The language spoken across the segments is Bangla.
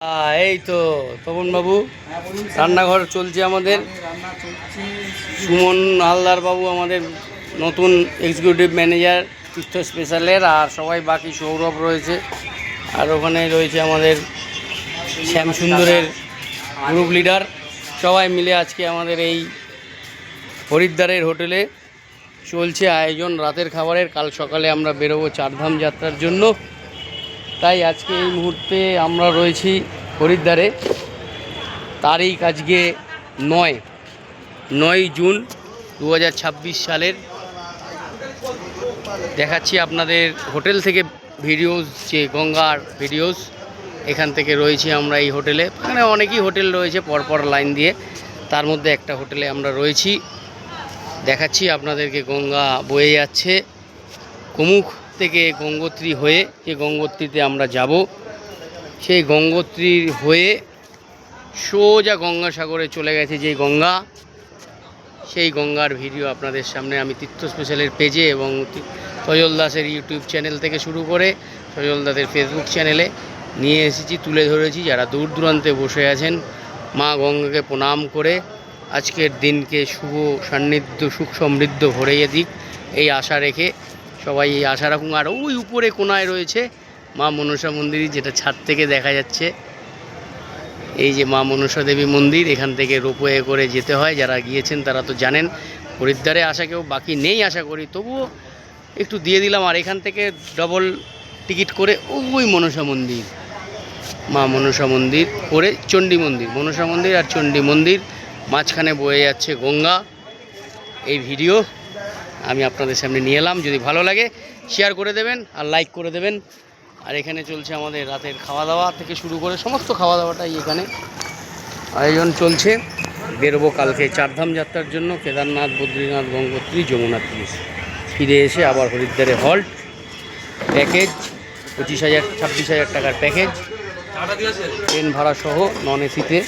এই তো তপন বাবু রান্নাঘর চলছে আমাদের। সুমন হালদার বাবু আমাদের নতুন এক্সিকিউটিভ ম্যানেজার তীর্থ স্পেশালের, আর সবাই বাকি সৌরভ রয়েছে, আর ওখানে রয়েছে আমাদের শ্যামসুন্দরের গ্রুপ লিডার। সবাই মিলে আজকে আমাদের এই হরিদ্বারের হোটেলে চলছে আয়োজন রাতের খাবারের। কাল সকালে আমরা বেরোবো চারধাম যাত্রার জন্য, তাই আজকে এই মুহূর্তে আমরা রয়েছি হরিদ্বারে। তারিখ আজকে 9 জুন 2026 সালের। দেখাচ্ছি আপনাদের হোটেল থেকে ভিডিওস, যে গঙ্গার ভিডিওস। এখান থেকে রয়েছি আমরা এই হোটেলে। এখানে অনেকই হোটেল রয়েছে পরপর লাইন দিয়ে, তার মধ্যে একটা হোটেলে আমরা রয়েছি। দেখাচ্ছি আপনাদেরকে গঙ্গা বয়ে যাচ্ছে কুমুখ থেকে গঙ্গোত্রী হয়ে। যে গঙ্গোত্রীতে আমরা যাব, সেই গঙ্গোত্রীর হয়ে সোজা গঙ্গাসাগরে চলে গেছে যে গঙ্গা, সেই গঙ্গার ভিডিও আপনাদের সামনে আমি তীর্থ স্পেশালের পেজে এবং সজল দাসের ইউটিউব চ্যানেল থেকে শুরু করে সজল দাসের ফেসবুক চ্যানেলে নিয়ে এসেছি, তুলে ধরেছি। যারা দূর দূরান্তে বসে আছেন, মা গঙ্গাকে প্রণাম করে আজকের দিনকে শুভ সান্নিধ্য, সুখ সমৃদ্ধ ভরিয়ে দিক, এই আশা রেখে সবাই এই আশা রাখুন। আর ওই উপরে কোনায় রয়েছে মা মনসা মন্দির, যেটা ছাদ থেকে দেখা যাচ্ছে। এই যে মা মনসা দেবী মন্দির, এখান থেকে রোপওয়ে করে যেতে হয়। যারা গিয়েছেন তারা তো জানেন। হরিদ্বারে আসা কেউ বাকি নেই আশা করি, তবুও একটু দিয়ে দিলাম। আর এখান থেকে ডবল টিকিট করে ওই মনসা মন্দির, মা মনসা মন্দির করে চণ্ডী মন্দির, মনসা মন্দির আর চণ্ডী মন্দির, মাঝখানে বয়ে যাচ্ছে গঙ্গা। এই ভিডিও আমি আপনাদের সামনে নিয়ে এলাম। যদি ভালো লাগে শেয়ার করে দেবেন আর লাইক করে দেবেন। আর এখানে চলছে আমাদের রাতের খাওয়া দাওয়া থেকে শুরু করে সমস্ত খাওয়া দাওয়াটাই এখানে আয়োজন চলছে। বেরোবো কালকে চারধাম যাত্রার জন্য, কেদারনাথ, বদ্রীনাথ, গঙ্গোত্রী, যমুনোত্রী। ফিরে এসে আবার হরিদ্বারে হল্ট। প্যাকেজ 25,000-26,000 টাকার প্যাকেজ, ট্রেন ভাড়া সহ, নন এসিতে,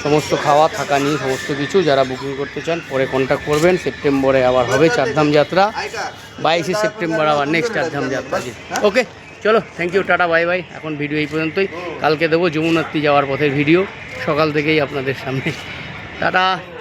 সমস্ত খাওয়া থাকা নিয়ে সমস্ত কিছু। যারা বুকিং করতে চান পরে কন্ট্যাক্ট করবেন। সেপ্টেম্বরে আবার হবে চারধাম যাত্রা, 22শে সেপ্টেম্বর আবার নেক্সট চারধাম যাত্রা। ওকে, চলো, thank you, tata, bye bye. এখন ভিডিও এই পর্যন্তই। কালকে দেবো যমুনোত্রী যাওয়ার পথের ভিডিও সকাল থেকেই আপনাদের সামনে। টাটা।